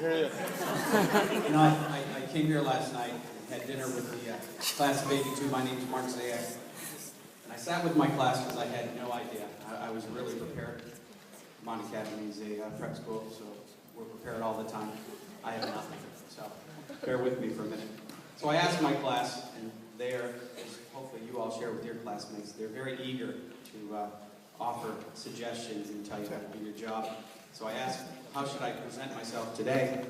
You know, I came here last night and had dinner with the class of '82. My name's Mark Zayak. And I sat with my class because I had no idea. I was really prepared. Vermont Academy is a prep school, so we're prepared all the time. I have nothing, so bear with me for a minute. So I asked my class, and they are, as hopefully you all share with your classmates, they're very eager to offer suggestions and tell you how to do your job. So I asked, how should I present myself today?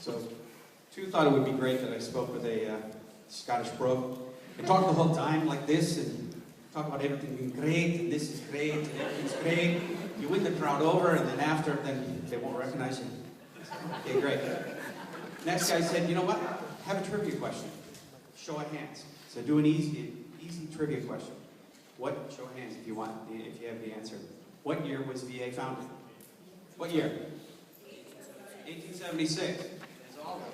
So two thought it would be great that I spoke with a Scottish brogue and talk the whole time like this and talk about everything being great, and this is great, and everything's great. You win the crowd over, and then after, then they won't recognize you. Okay, great. Next guy said, you know what? Have a trivia question. Show of hands. So do an easy trivia question. What? Show of hands if you want, if you have the answer. What year was VA founded? What year? 1876. As always,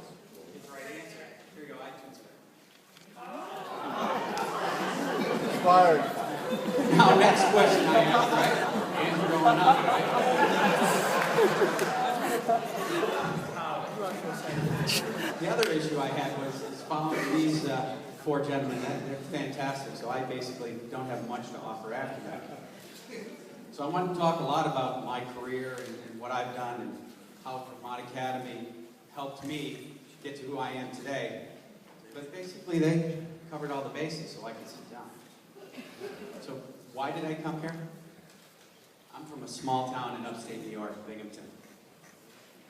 get the right answer. Here you go, iTunes. Inspired. Now, next question I have, right? Hands are going up, right? The other issue I had was following these four gentlemen. They're fantastic, so I basically don't have much to offer after that. So I want to talk a lot about my career and what I've done and how Vermont Academy helped me get to who I am today. But basically they covered all the bases so I could sit down. So why did I come here? I'm from a small town in upstate New York, Binghamton.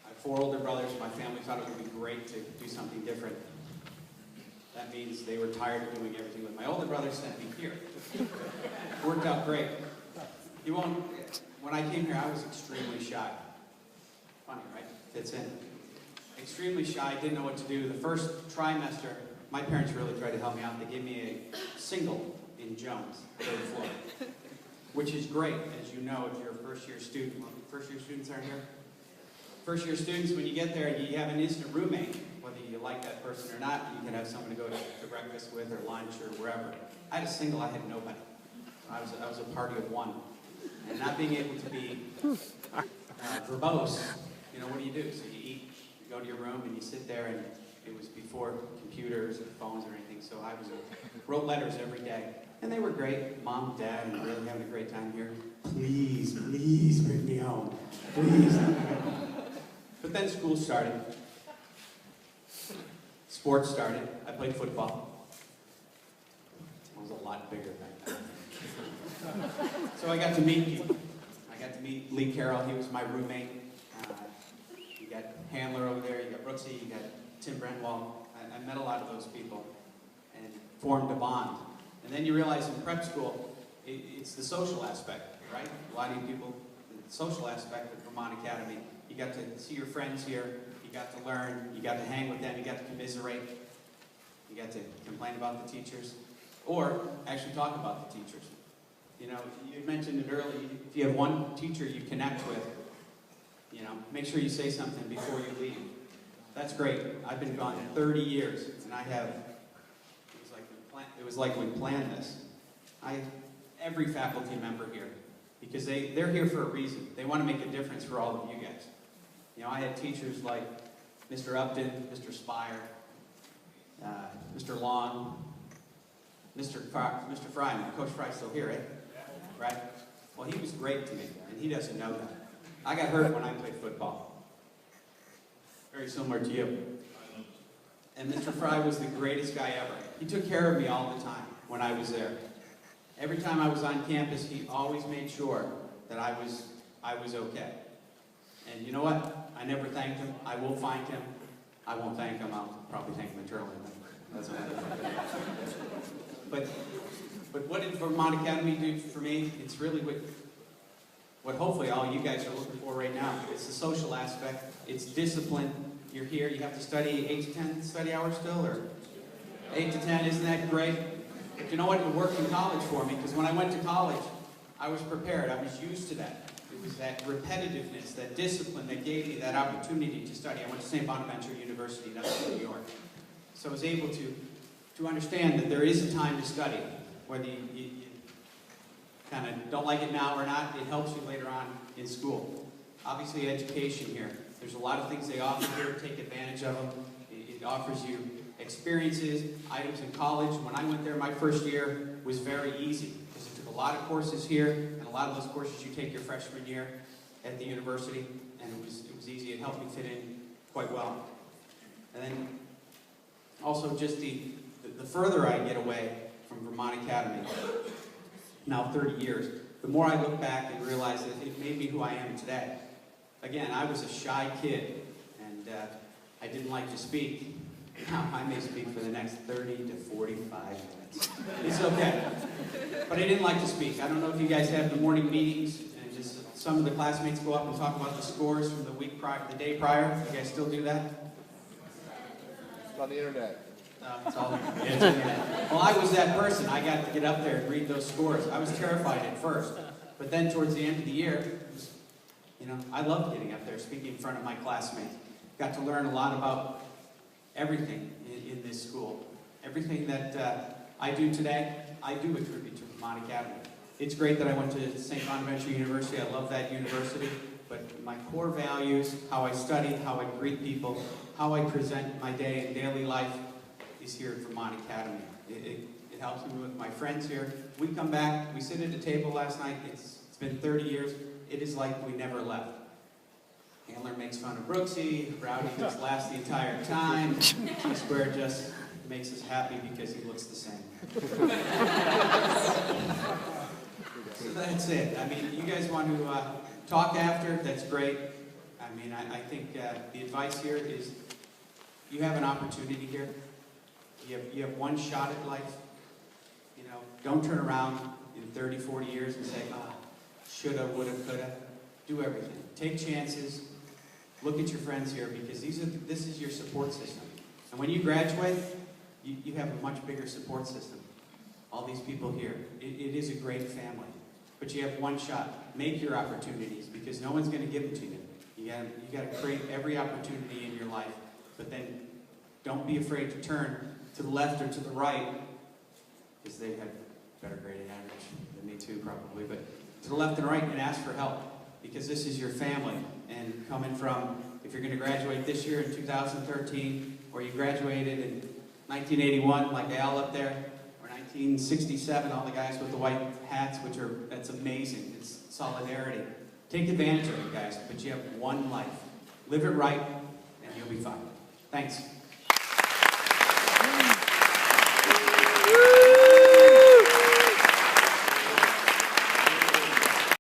I have four older brothers. My family thought it would be great to do something different. That means they were tired of doing everything with my older brother, sent me here. It worked out great. When I came here, I was extremely shy. Funny, right? Fits in. Extremely shy, didn't know what to do. The first trimester, my parents really tried to help me out. They gave me a single in Jones, third floor, which is great, as you know, if you're a first-year student. Well, first-year students aren't here? First-year students, when you get there, you have an instant roommate. Whether you like that person or not, you can have someone to go to breakfast with or lunch or wherever. I had a single, I had nobody. I was a party of one. And not being able to be verbose, you know, what do? So you eat, you go to your room, and you sit there, and it was before computers or phones or anything, so I wrote letters every day. And they were great. Mom, Dad, I'm really having a great time here. Please, please bring me home. Please. But then school started. Sports started. I played football. I was a lot bigger back then. So I got to meet people. I got to meet Lee Carroll. He was my roommate. You got Handler over there. You got Brooksy. You got Tim Brentwall. I met a lot of those people and formed a bond. And then you realize in prep school, it's the social aspect, right? A lot of you people, the social aspect of Vermont Academy. You got to see your friends here. You got to learn. You got to hang with them. You got to commiserate. You got to complain about the teachers. Or actually talk about the teachers. You know, you mentioned it earlier, if you have one teacher you connect with, you know, make sure you say something before you leave. That's great. I've been gone 30 years, and I have, it was like we planned this. Every faculty member here, because they're here for a reason. They want to make a difference for all of you guys. You know, I had teachers like Mr. Upton, Mr. Spire, Mr. Long, Mr. Fry. Coach Fry's still here, right? Right? Well, he was great to me, and he doesn't know that. I got hurt when I played football. Very similar to you. And Mr. Fry was the greatest guy ever. He took care of me all the time when I was there. Every time I was on campus, he always made sure that I was okay. And you know what? I never thanked him. I will thank him. I won't thank him. I'll probably thank him internally. That's what I do. But what did Vermont Academy do for me? It's really what hopefully all you guys are looking for right now. It's the social aspect. It's discipline. You're here. You have to study 8 to 10 study hours still, or 8 to 10. Isn't that great? But you know what? It worked in college for me, because when I went to college, I was prepared. I was used to that. It was that repetitiveness, that discipline that gave me that opportunity to study. I went to St. Bonaventure University in upstate New York. So I was able to understand that there is a time to study. Whether you kind of don't like it now or not, it helps you later on in school. Obviously, education here. There's a lot of things they offer here. Take advantage of them. It offers you experiences, items in college. When I went there, my first year was very easy because it took a lot of courses here, and a lot of those courses you take your freshman year at the university, and it was easy. It helped me fit in quite well. And then also just the further I get away from Vermont Academy, now 30 years, the more I look back and realize that it made me who I am today. Again, I was a shy kid, and I didn't like to speak. Now I may speak for the next 30 to 45 minutes. It's okay. But I didn't like to speak. I don't know if you guys have the morning meetings, and just some of the classmates go up and talk about the scores from the week prior, the day prior. You guys still do that? It's on the internet. It's all yeah, it's internet. Well, I was that person. I got to get up there and read those scores. I was terrified at first, but then towards the end of the year, it was, I loved getting up there, speaking in front of my classmates. Got to learn a lot about everything in this school. Everything that I do today, I do attribute to Vermont Academy. It's great that I went to St. Bonaventure University. I love that university. But my core values, how I study, how I greet people, how I present my day and daily life is here at Vermont Academy. It helps me with my friends here. We come back, we sit at a table last night. It's been 30 years. It is like we never left. Handler makes fun of Brooksy. Rowdy just laughs the entire time. Square just makes us happy because he looks the same. So that's it. I mean, you guys want to talk after? That's great. I mean, I think the advice here is you have an opportunity here. You have one shot at life. Don't turn around in 30, 40 years and say, shoulda, woulda, coulda. Do everything. Take chances. Look at your friends here because this is your support system. And when you graduate, you have a much bigger support system. All these people here. It is a great family. But you have one shot. Make your opportunities because no one's going to give them to you. You got to create every opportunity in your life. But then don't be afraid to turn to the left or to the right because they have better graded average than me too probably. But to the left and right and ask for help because this is your family. And coming from, if you're going to graduate this year in 2013 or you graduated in 1981 like Al up there, or 1967, all the guys with the white hats, that's amazing. It's solidarity. Take advantage of it, guys, but you have one life. Live it right, and you'll be fine. Thanks.